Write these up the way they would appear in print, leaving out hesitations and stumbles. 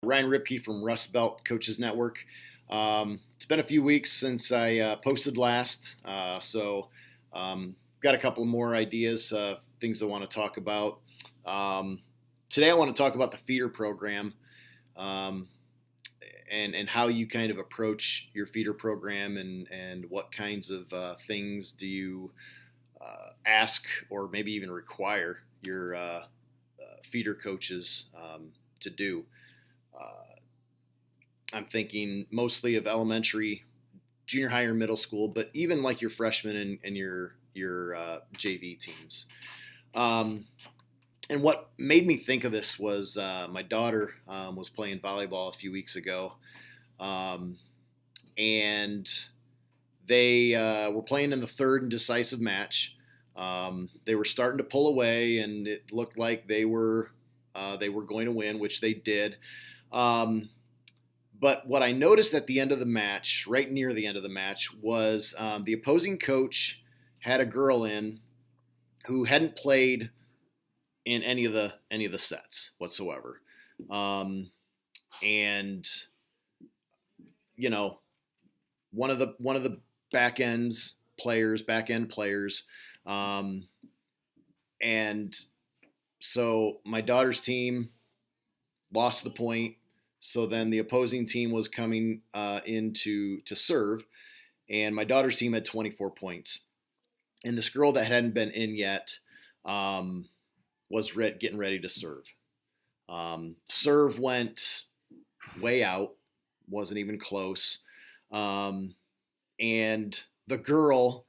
Ryan Ripke from Rust Belt Coaches Network. It's been a few weeks since I posted last, so got a couple more ideas, things I want to talk about. Um, Today, I want to talk about the feeder program um, and how you kind of approach your feeder program and what kinds of things do you ask or maybe even require your feeder coaches to do. Uh, I'm thinking mostly of elementary, junior high, or middle school, but even like your freshmen and your JV teams. Um, and what made me think of this was my daughter was playing volleyball a few weeks ago, um, and they were playing in the third and decisive match. They were starting to pull away, and it looked like they were going to win, which they did. Um, But what I noticed at the end of the match, right near the end of the match, was the opposing coach had a girl in who hadn't played in any of the sets whatsoever, um, and you know one of the back end players, um, and so my daughter's team lost the point. So then the opposing team was coming in to serve, and my daughter's team had 24 points. And this girl that hadn't been in yet um, was getting ready to serve. Serve went way out, wasn't even close. Um, and the girl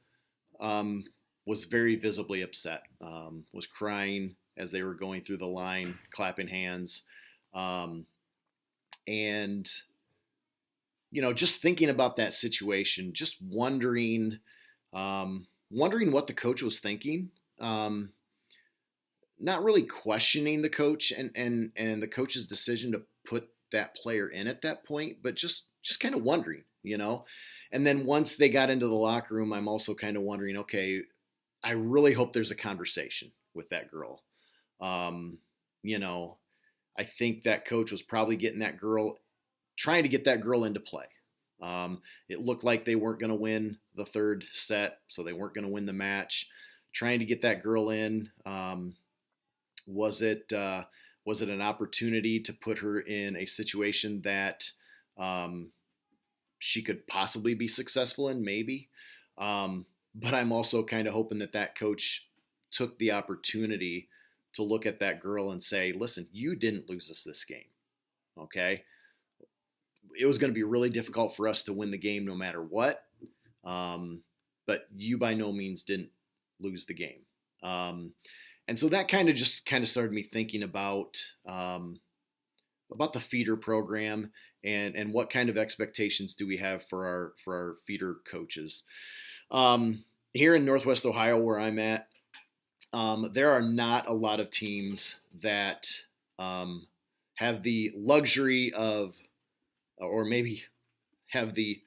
um, was very visibly upset, was crying as they were going through the line, clapping hands. Um, and just thinking about that situation, just wondering what the coach was thinking. Not really questioning the coach and the coach's decision to put that player in at that point, but just kind of wondering. And then once they got into the locker room, I'm also kind of wondering, okay, I really hope there's a conversation with that girl. Um, you know, I think that coach was probably trying to get that girl into play. It looked like they weren't going to win the third set, so they weren't going to win the match. Trying to get that girl in. Was it an opportunity to put her in a situation that um, she could possibly be successful in? Maybe. But I'm also kind of hoping that coach took the opportunity to look at that girl and say, listen, you didn't lose us this game. Okay. It was going to be really difficult for us to win the game no matter what. But you by no means didn't lose the game. And so that kind of started me thinking about the feeder program and what kind of expectations do we have for our feeder coaches. Here in Northwest Ohio, where I'm at, there are not a lot of teams that have the luxury of, or maybe have the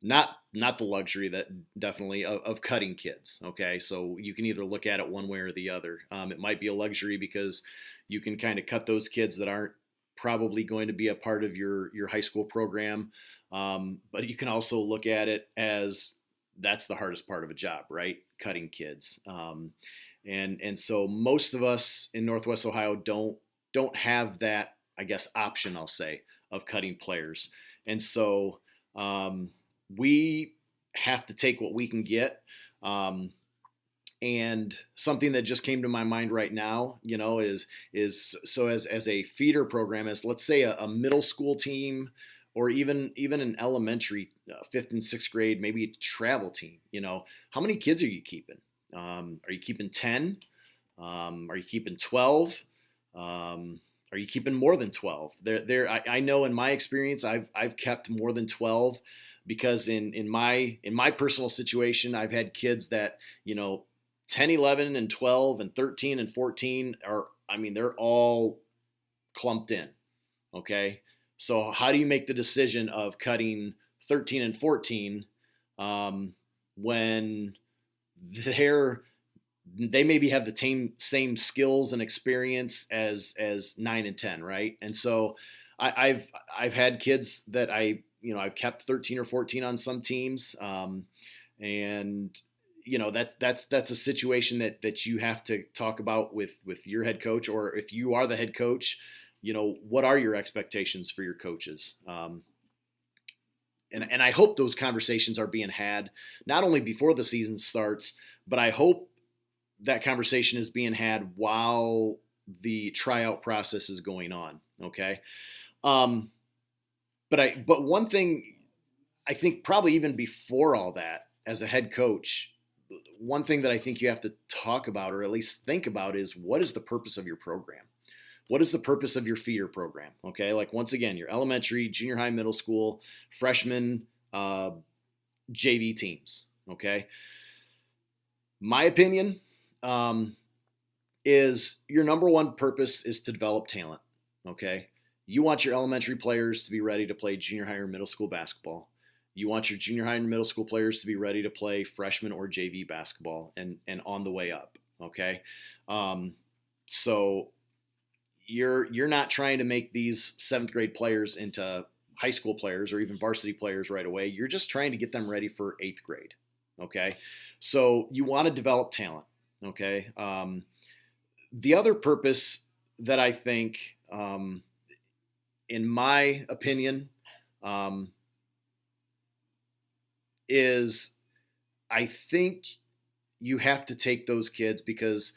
not the luxury, that definitely, of cutting kids. Okay, so you can either look at it one way or the other. It might be a luxury because you can kind of cut those kids that aren't probably going to be a part of your high school program. But you can also look at it as that's the hardest part of a job, right? Cutting kids. And so most of us in Northwest Ohio don't have that, I guess, option, I'll say, of cutting players. And so we have to take what we can get. And something that just came to my mind right now, is so as a feeder program, as let's say a middle school team, or even an elementary, fifth and sixth grade, maybe a travel team. How many kids are you keeping? Are you keeping 10? Are you keeping 12? Are you keeping more than 12? I know in my experience, I've kept more than 12, because in my personal situation, I've had kids that 10, 11, and 12, and 13 and 14 they're all clumped in. Okay, so how do you make the decision of cutting 13 and 14 when they're they maybe have the same skills and experience as 9 and 10, right? And so I've had kids that I've kept 13 or 14 on some teams, and that's a situation that you have to talk about with your head coach, or if you are the head coach, what are your expectations for your coaches? And I hope those conversations are being had not only before the season starts, but I hope that conversation is being had while the tryout process is going on. Okay. But one thing I think probably even before all that, as a head coach, one thing that I think you have to talk about, or at least think about, is what is the purpose of your program? What is the purpose of your feeder program? Okay. Like, once again, your elementary, junior high, middle school, freshman, JV teams. Okay. My opinion, is your number one purpose is to develop talent. Okay. You want your elementary players to be ready to play junior high or middle school basketball. You want your junior high and middle school players to be ready to play freshman or JV basketball, and on the way up. Okay. So you're not trying to make these 7th grade players into high school players or even varsity players right away. You're just trying to get them ready for 8th grade. Okay. So you want to develop talent. Okay. The other purpose that I think, in my opinion, is I think you have to take those kids because,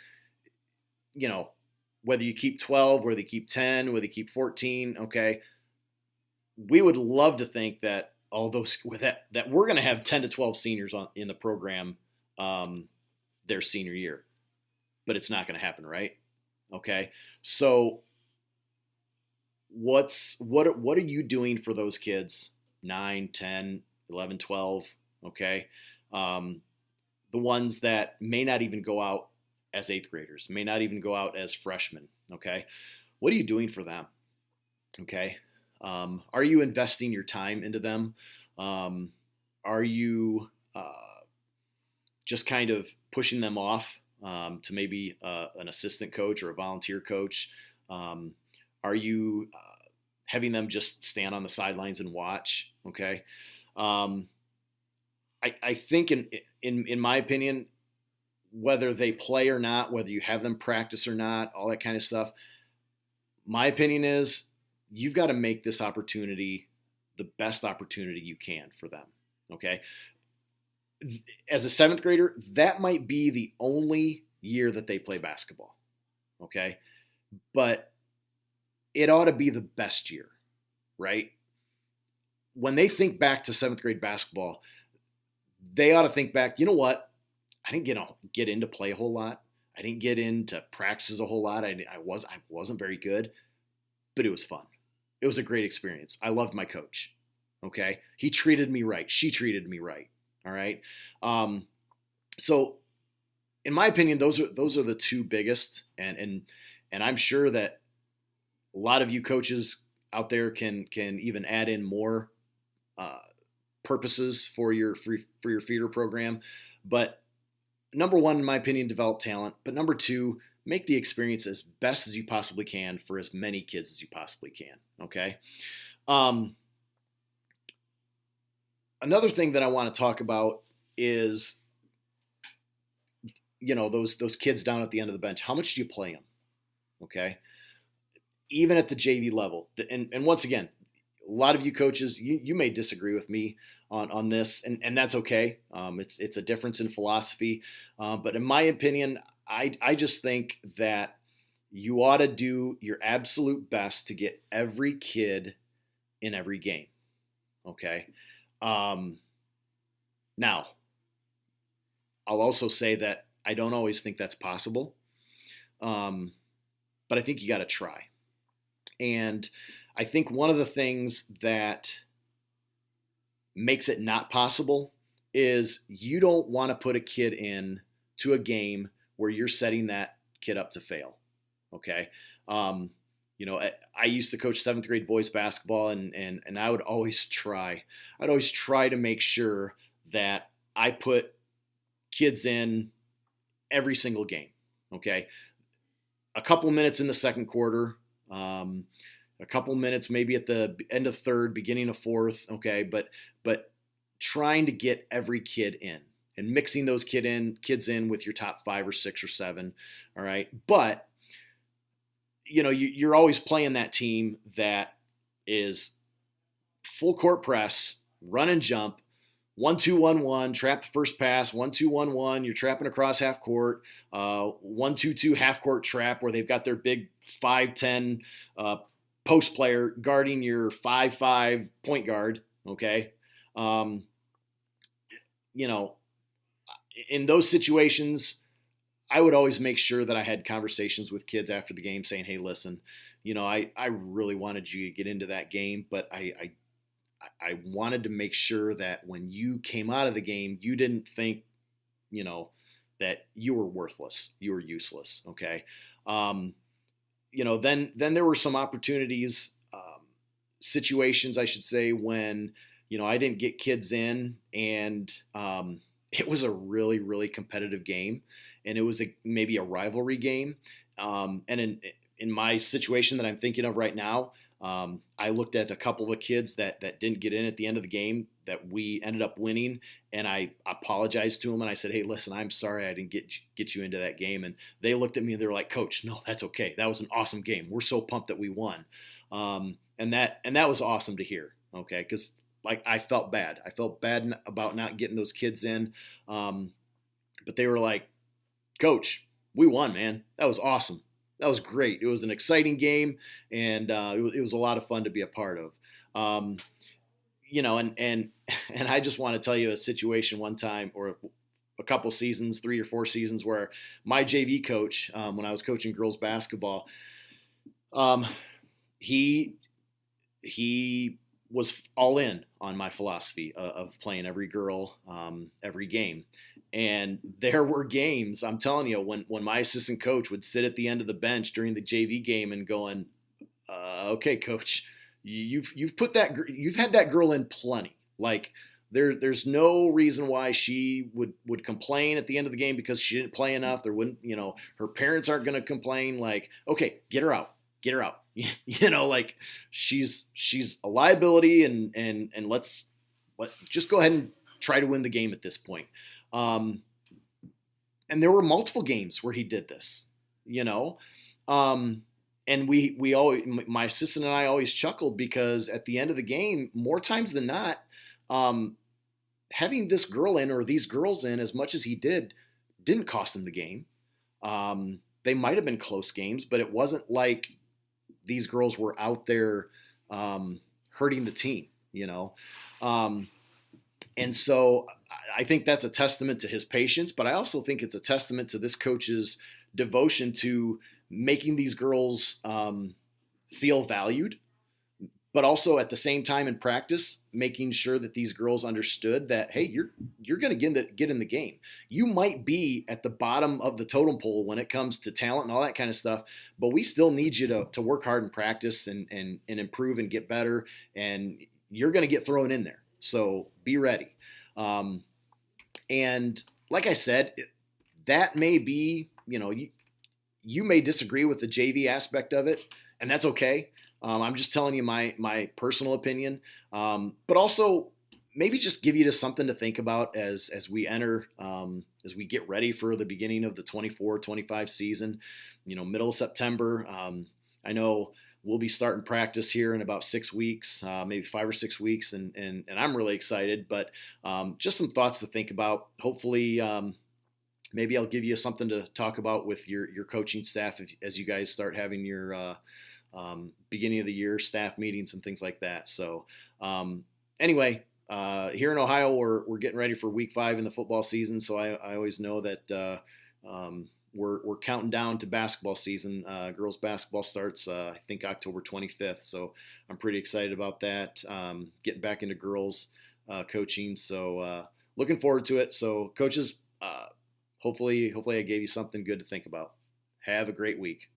whether you keep 12, whether you keep 10, whether you keep 14, okay, we would love to think that all those that we're going to have 10 to 12 seniors in the program their senior year, but it's not going to happen, right? Okay, so what are you doing for those kids 9, 10, 11, 12? Okay, the ones that may not even go out as 8th graders, may not even go out as freshmen. Okay, what are you doing for them? Okay, are you investing your time into them? Are you just kind of pushing them off to maybe an assistant coach or a volunteer coach? Are you having them just stand on the sidelines and watch? Okay. I think in my opinion, whether they play or not, whether you have them practice or not, all that kind of stuff, my opinion is you've got to make this opportunity the best opportunity you can for them. Okay. As a 7th grader, that might be the only year that they play basketball. Okay. But it ought to be the best year, right? When they think back to 7th grade basketball, they ought to think back, you know what? I didn't get into play a whole lot. I didn't get into practices a whole lot. I wasn't very good, but it was fun. It was a great experience. I loved my coach. Okay. He treated me right. She treated me right. All right. So in my opinion, those are the two biggest, and I'm sure that a lot of you coaches out there can even add in more purposes for your feeder program. But number one, in my opinion, develop talent. But number two, make the experience as best as you possibly can for as many kids as you possibly can. Okay. Another thing that I want to talk about is, those kids down at the end of the bench. How much do you play them? Okay. Even at the JV level. And once again, a lot of you coaches, you may disagree with me on this, and that's okay. It's a difference in philosophy. But in my opinion, I just think that you ought to do your absolute best to get every kid in every game. Okay. Now, I'll also say that I don't always think that's possible. But I think you got to try. And I think one of the things that makes it not possible is you don't want to put a kid in to a game where you're setting that kid up to fail. Okay. I used to coach 7th grade boys basketball, and I would always try to make sure that I put kids in every single game. Okay, a couple minutes in the second quarter, a couple minutes maybe at the end of third, beginning of fourth. Okay, but trying to get every kid in and mixing those kids in with your top 5 or 6 or 7. All right, but you're always playing that team that is full court press, run and jump, 1-2-1-1, trap the first pass, 1-2-1-1. You're trapping across half court, 1-2-2 half court trap where they've got their big 5'10" post player guarding your 5'5" point guard. Okay, in those situations, I would always make sure that I had conversations with kids after the game saying, hey, listen, I really wanted you to get into that game, but I wanted to make sure that when you came out of the game, you didn't think, that you were worthless, you were useless. Okay. Then there were some opportunities, situations, I should say, when, I didn't get kids in and it was a really, really competitive game. And it was maybe a rivalry game. And in my situation that I'm thinking of right now, I looked at a couple of kids that didn't get in at the end of the game that we ended up winning, and I apologized to them and I said, "Hey, listen, I'm sorry I didn't get you into that game." And they looked at me and they were like, "Coach, no, that's okay. That was an awesome game. We're so pumped that we won." And that was awesome to hear. Okay, because I felt bad. I felt bad about not getting those kids in, but they were like, "Coach, we won, man. That was awesome. That was great. It was an exciting game, and it was a lot of fun to be a part of." And I just want to tell you a situation one time, or a couple seasons, 3 or 4 seasons, where my JV coach, when I was coaching girls basketball, he was all in on my philosophy of playing every girl, every game. And there were games, I'm telling you, when my assistant coach would sit at the end of the bench during the JV game and going, "Okay, coach, you've had that girl in plenty. Like there's no reason why she would complain at the end of the game because she didn't play enough. There wouldn't, her parents aren't going to complain. Like, okay, get her out. Like she's a liability, and let's just go ahead and try to win the game at this point." And there were multiple games where he did this, and we always, my assistant and I always chuckled because at the end of the game, more times than not, having this girl in or these girls in as much as he didn't cost him the game. They might have been close games, but it wasn't like these girls were out there hurting the team, and so I think that's a testament to his patience, but I also think it's a testament to this coach's devotion to making these girls feel valued, but also at the same time in practice, making sure that these girls understood that, hey, you're going to get in the game. You might be at the bottom of the totem pole when it comes to talent and all that kind of stuff, but we still need you to work hard in practice and improve and get better, and you're going to get thrown in there. So be ready. And like I said, that may be, you may disagree with the JV aspect of it, and that's okay. I'm just telling you my personal opinion, but also maybe just give you just something to think about as we enter, as we get ready for the beginning of the 24-25 season, middle of September. I know we'll be starting practice here in about 6 weeks, maybe 5 or 6 weeks, and I'm really excited, but just some thoughts to think about. Hopefully, maybe I'll give you something to talk about with your coaching staff as you guys start having your beginning of the year staff meetings and things like that. So anyway, here in Ohio, we're getting ready for week 5 in the football season. So I always know that we're counting down to basketball season. Girls basketball starts, I think, October 25th. So I'm pretty excited about that. Getting back into girls coaching. So looking forward to it. So coaches, hopefully I gave you something good to think about. Have a great week.